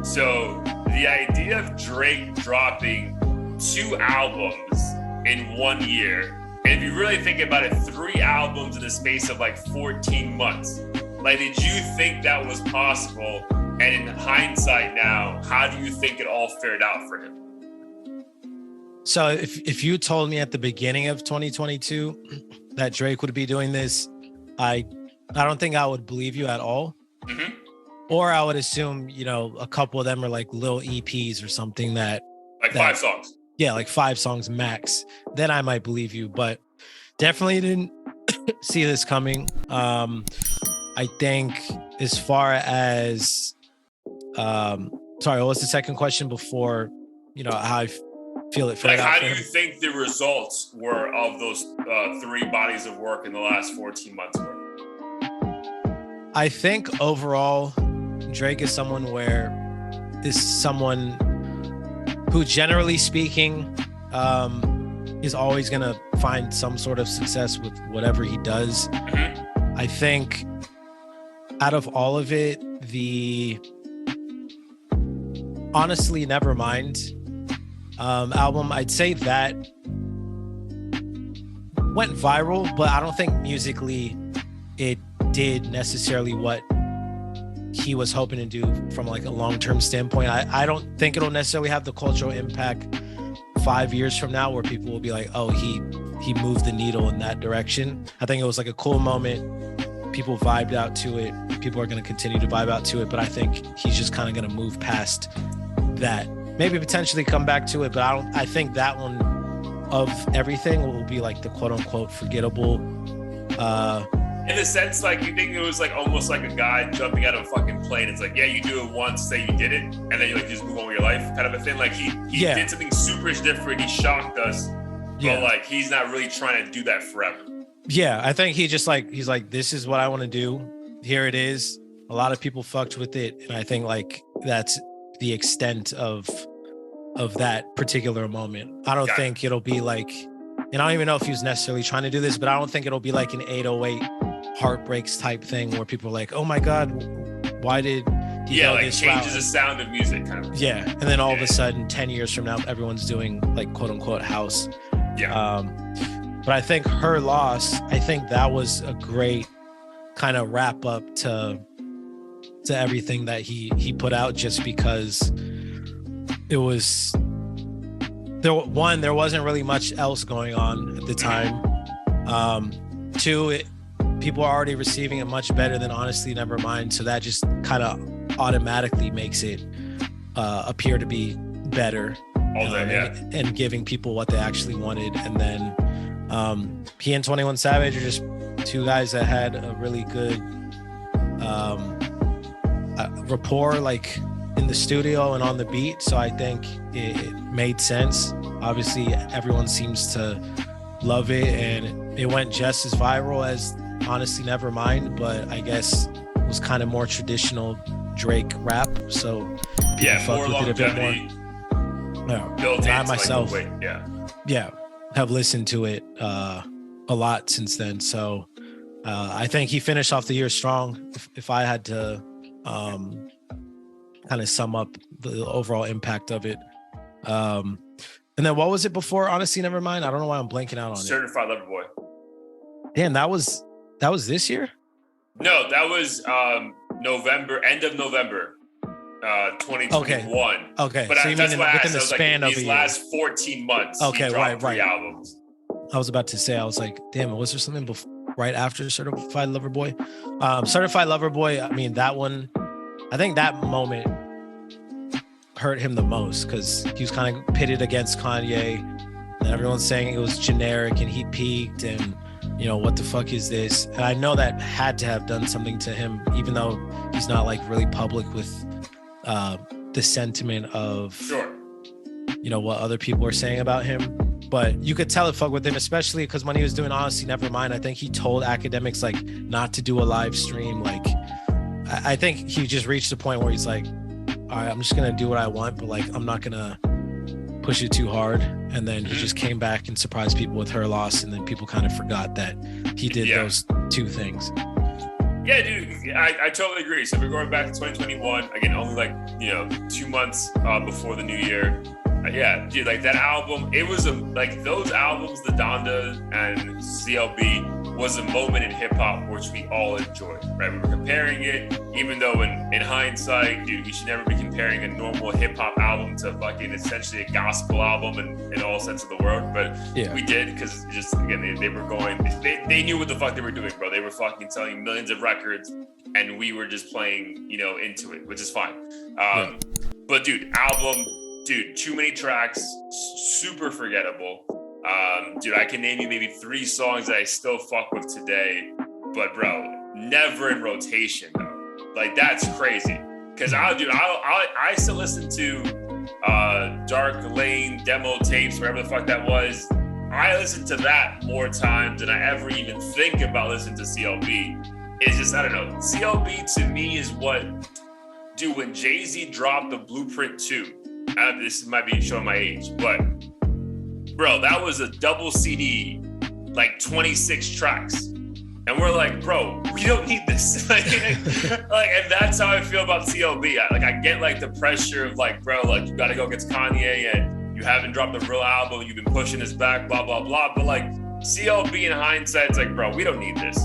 So the idea of Drake dropping 2 albums in 1 year, and if you really think about it, 3 albums in the space of like 14 months. Like, did you think that was possible? And in hindsight now, how do you think it all fared out for him? So if you told me at the beginning of 2022 that Drake would be doing this, I don't think I would believe you at all. Mm-hmm. Or I would assume, a couple of them are like little EPs or something that 5 songs. Yeah, like 5 songs max. Then I might believe you, but definitely didn't see this coming. I think as far as, sorry, what was the second question before, how I feel it? Like, how do you think the results were of those 3 bodies of work in the last 14 months? I think overall, Drake is someone who, generally speaking, is always going to find some sort of success with whatever he does. Mm-hmm. I think out of all of it, the Honestly Nevermind album, I'd say that went viral, but I don't think musically it did necessarily what he was hoping to do from like a long-term standpoint. I don't think it'll necessarily have the cultural impact 5 years from now where people will be like, oh, he moved the needle in that direction. I think it was like a cool moment. People vibed out to it. People are going to continue to vibe out to it, but I think he's just kind of going to move past that. Maybe potentially come back to it, but I think that one of everything will be like the quote unquote forgettable. In a sense, like, you think it was like almost like a guy jumping out of a fucking plane. It's like, yeah, you do it once, say you did it, and then you like just move on with your life, kind of a thing. Like he did something super different. He shocked us, but like he's not really trying to do that forever. Yeah, I think he's like, this is what I want to do. Here it is. A lot of people fucked with it, and I think like that's the extent of that particular moment. I don't think it'll be like, and I don't even know if he was necessarily trying to do this, but I don't think it'll be like an 808 Heartbreaks type thing where people are like, oh my God, why did he go this route? Changes the sound of music kind of. Yeah. And then all of a sudden 10 years from now, everyone's doing like quote unquote house. Yeah. But I think Her Loss, I think that was a great kind of wrap up to everything that he put out, just because it was there wasn't really much else going on at the time. 2, people are already receiving it much better than Honestly Nevermind, so that just kind of automatically makes it appear to be better. And giving people what they actually wanted. And then he and 21 Savage are just 2 guys that had a really good rapport, like in the studio and on the beat. So I think it made sense. Obviously, everyone seems to love it, and it went just as viral as Honestly Nevermind, but I guess it was kind of more traditional Drake rap. So people fucked with it a bit more. I myself, have listened to it a lot since then. So I think he finished off the year strong. If I had to kind of sum up the overall impact of it. And then what was it before Honestly Nevermind? I don't know why I'm blanking out on Certified Lover Boy. Damn, that was this year? No, that was November, end of November, 2021. Okay. But so you mean within the span of these last 14 months, okay, he dropped right. 3 albums. I was about to say, I was like, damn, was there something right after Certified Lover Boy? Certified Lover Boy, I mean, that one, I think that moment hurt him the most because he was kind of pitted against Kanye, and everyone's saying it was generic and he peaked and, what the fuck is this? And I know that had to have done something to him, even though he's not like really public with the sentiment of, what other people are saying about him. But you could tell it fucked with him, especially because when he was doing Honestly Nevermind, I think he told academics like not to do a live stream. Like, I think he just reached a point where he's like, all right, I'm just going to do what I want, but like, I'm not going to push it too hard. And then he just came back and surprised people with Her Loss. And then people kind of forgot that he did those 2 things. Yeah, dude, I totally agree. So we're going back to 2021 again, only like 2 months before the new year. Yeah, dude, like that album, it was like those albums, the Donda and CLB, was a moment in hip hop which we all enjoyed, right? We were comparing it, even though in hindsight, dude, we should never be comparing a normal hip hop album to fucking essentially a gospel album in all sense of the word. But we did, because just again, they were going, they knew what the fuck they were doing, bro. They were fucking selling millions of records, and we were just playing, into it, which is fine. But dude, album. Dude, too many tracks, super forgettable. Dude, I can name you maybe 3 songs that I still fuck with today, but bro, never in rotation though. Like that's crazy. Cause I still listen to Dark Lane demo tapes, whatever the fuck that was. I listen to that more times than I ever even think about listening to CLB. It's just, I don't know. CLB to me is what, dude, when Jay-Z dropped the Blueprint 2, this might be showing my age, but bro, that was a double CD, like 26 tracks. And we're like, bro, we don't need this. like, and that's how I feel about CLB. I get like the pressure of like, bro, like you got to go against Kanye and you haven't dropped a real album. You've been pushing this back, blah, blah, blah. But like CLB in hindsight, it's like, bro, we don't need this.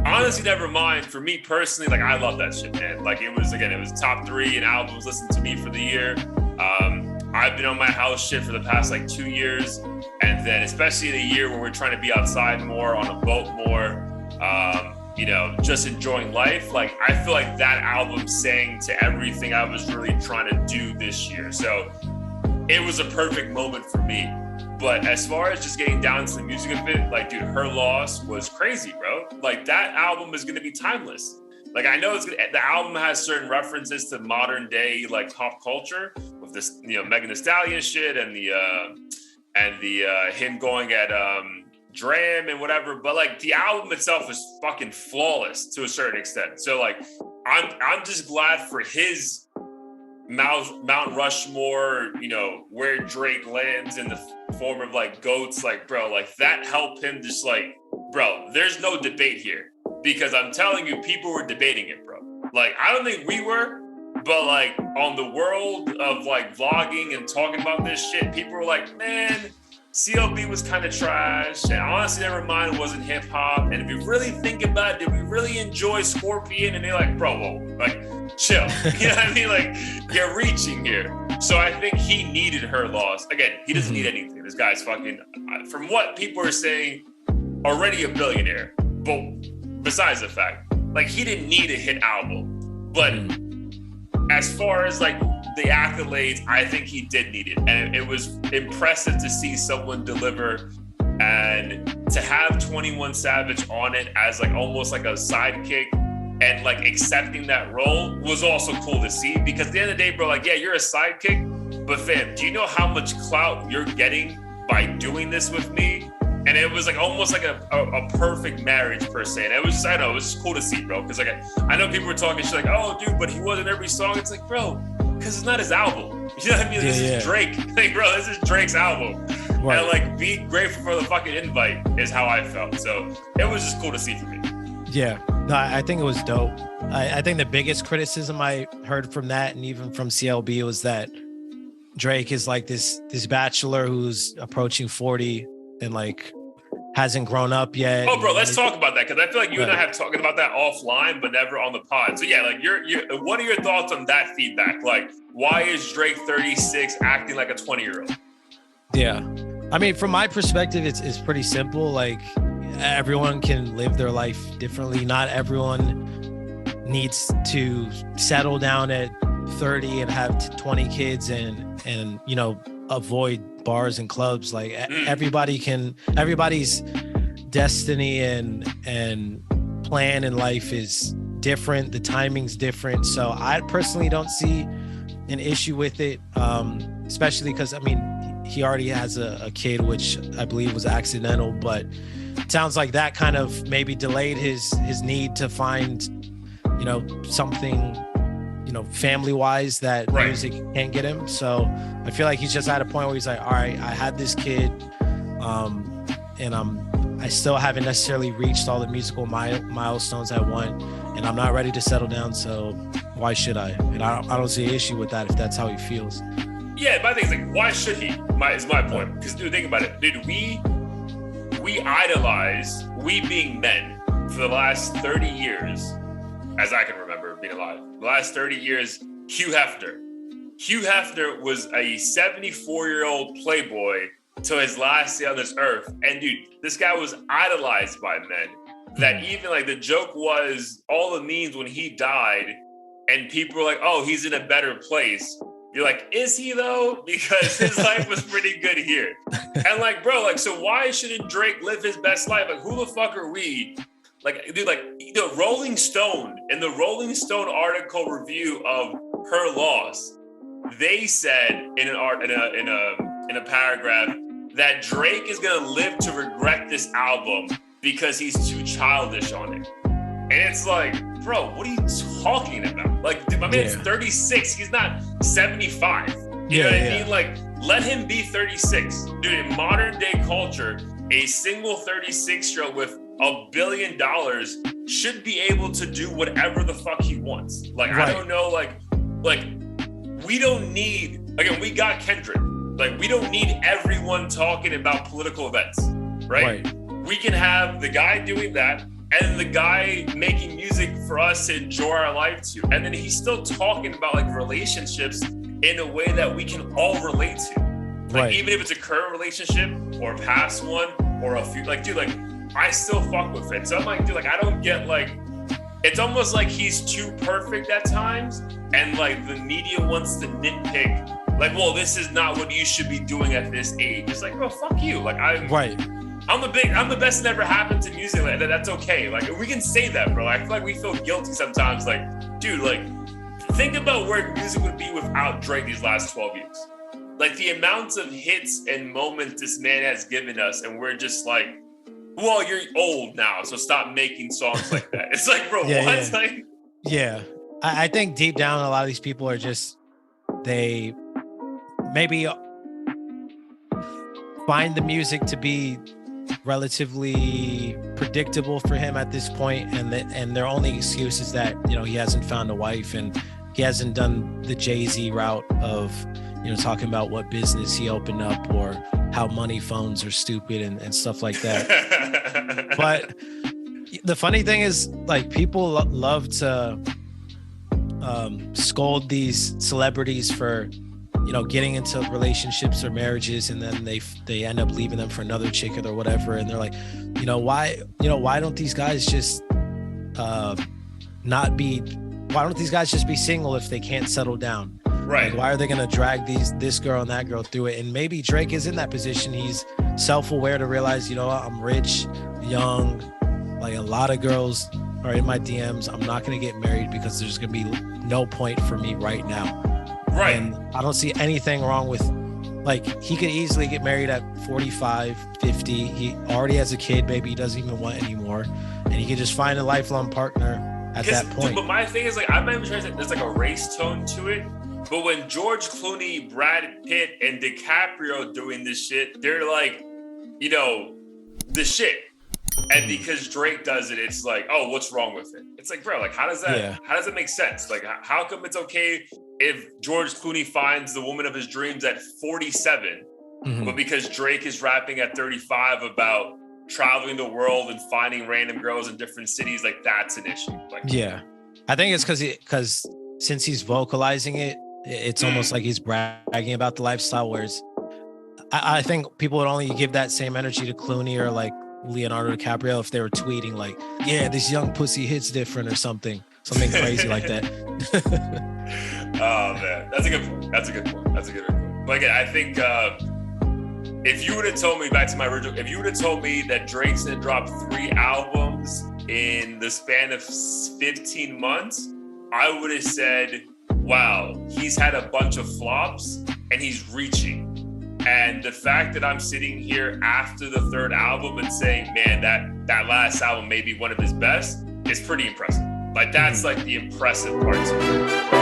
Honestly, never mind. For me personally, like I love that shit, man. Like it was top 3 in albums listened to me for the year. I've been on my house shit for the past like 2 years. And then especially in a year where we're trying to be outside more, on a boat more, just enjoying life. Like I feel like that album sang to everything I was really trying to do this year. So it was a perfect moment for me. But as far as just getting down to the music of it, like dude, Her Loss was crazy, bro. Like that album is gonna be timeless. Like I know the album has certain references to modern day like pop culture with this, Megan Thee Stallion shit and the him going at Dram and whatever, but like the album itself is fucking flawless to a certain extent. So like I'm just glad for his Mount Rushmore, where Drake lands in the form of like GOATs, like bro, like that helped him just like, bro, there's no debate here. Because I'm telling you, people were debating it, bro. Like, I don't think we were, but like on the world of like vlogging and talking about this shit, people were like, man, CLB was kind of trash. And honestly, never mind, it wasn't hip hop. And if you really think about it, did we really enjoy Scorpion? And they're like, bro, whoa, like, chill. You know what I mean? Like, you're reaching here. So I think he needed Her Loss. Again, he doesn't need anything. This guy's fucking, from what people are saying, already a billionaire. But besides the fact, like he didn't need a hit album, but as far as like the accolades, I think he did need it, and it was impressive to see someone deliver, and to have 21 Savage on it as like almost like a sidekick, and like accepting that role was also cool to see. Because at the end of the day, bro, like yeah, you're a sidekick, but fam, do you know how much clout you're getting by doing this with me? And it was like almost like a perfect marriage per se. And it was just, I don't know, it was just cool to see, bro. Because like I know people were talking shit like, oh, dude, but he wasn't every song. It's like, bro, because it's not his album. You know what I mean? This is Drake. Like, bro, this is Drake's album. Right. And like, be grateful for the fucking invite is how I felt. So it was just cool to see for me. Yeah, no, I think it was dope. I think the biggest criticism I heard from that, and even from CLB, was that Drake is like this bachelor who's approaching 40 and like hasn't grown up yet. Oh, bro, let's talk about that, because I feel like you and I have talked about that offline, but never on the pod. So yeah, like what are your thoughts on that feedback? Like, why is Drake 36 acting like a 20-year-old? Yeah, I mean, from my perspective, it's pretty simple. Like, everyone can live their life differently. Not everyone needs to settle down at 30 and have 20 kids and avoid bars and clubs. Like everybody's destiny and plan in life is different. The timing's different. So I personally don't see an issue with it, especially because, I mean, he already has a kid, which I believe was accidental, but it sounds like that kind of maybe delayed his need to find, something, family wise that music can't get him. So I feel like he's just at a point where he's like, all right, I had this kid, and I still haven't necessarily reached all the musical milestones I want. and I'm not ready to settle down. So why should I? And I don't see an issue with that if that's how he feels. Yeah, my thing is like, why should he? Is my point. Because dude, think about it. Dude, we idolize, we being men, for the last 30 years, as I can remember being alive, the last 30 years, Hugh Hefner. Hugh Hefner was a 74-year-old playboy till his last day on this earth. And dude, this guy was idolized by men. That even like the joke was all the memes when he died and people were like, oh, he's in a better place. You're like, is he though? Because his life was pretty good here. And like, bro, like, so why shouldn't Drake live his best life? Like, who the fuck are we? Like, dude, like, the Rolling Stone, in the Rolling Stone article review of her loss, they said in a paragraph that Drake is gonna live to regret this album because he's too childish on it. And it's like, bro, what are you talking about? Like, dude, my man's 36. He's not 75. You know what I mean? Like, let him be 36. Dude, in modern day culture, a single 36-year-old with $1 billion should be able to do whatever the fuck he wants. Like, I don't know, like we don't need, again, we got Kendrick. Like, we don't need everyone talking about political events, right? We can have the guy doing that and the guy making music for us to enjoy our life to. And then he's still talking about like relationships in a way that we can all relate to. Like, even if it's a current relationship or a past one or a few, like, dude, like, I still fuck with it. So I'm like, dude, like, I don't get, like, it's almost like he's too perfect at times. And like the media wants to nitpick, like, well, this is not what you should be doing at this age. It's like, bro, fuck you. Like, I'm the best that ever happened to music. Like, that's okay. Like, we can say that, bro. I feel like we feel guilty sometimes. Like, dude, like, think about where music would be without Drake these last 12 years. Like, the amounts of hits and moments this man has given us, and we're just like, well, you're old now, so stop making songs like that. It's like, bro, what? Like, I think deep down, a lot of these people are just, they maybe find the music to be relatively predictable for him at this point, and their only excuse is that, you know, he hasn't found a wife and he hasn't done the Jay-Z route of, you know, talking about what business he opened up or how money phones are stupid and stuff like that. But the funny thing is, like, people love to scold these celebrities for, you know, getting into relationships or marriages, and then they end up leaving them for another chick or whatever. And they're like, why don't these guys just why don't these guys just be single if they can't settle down? Right. Like, why are they going to drag this girl and that girl through it? And maybe Drake is in that position. He's self-aware to realize, you know, I'm rich, young, like, a lot of girls are in my DMs. I'm not going to get married because there's going to be no point for me right now. Right. And I don't see anything wrong with, like, he could easily get married at 45, 50. He already has a kid, maybe he doesn't even want anymore. And he could just find a lifelong partner at that point. Dude, but my thing is, like, I'm not even trying to say there's like a race tone to it. But when George Clooney, Brad Pitt, and DiCaprio doing this shit, they're like, you know, the shit. And because Drake does it, it's like, oh, what's wrong with it? It's like, bro, like, how does that make sense? Like, how come it's okay if George Clooney finds the woman of his dreams at 47, but because Drake is rapping at 35 about traveling the world and finding random girls in different cities, like, that's an issue. Like, I think it's because since he's vocalizing it, it's almost like he's bragging about the lifestyle, whereas I think people would only give that same energy to Clooney or like Leonardo DiCaprio if they were tweeting like, yeah, this young pussy hits different or something crazy like that. Oh man, that's a good point. That's a good point. But again, I think if you would have told me, back to my original, if you would have told me that Drake's gonna drop 3 albums in the span of 15 months, I would have said, wow, he's had a bunch of flops and he's reaching. And the fact that I'm sitting here after the 3rd album and saying, man, that last album may be one of his best is pretty impressive. Like, that's like the impressive part to me.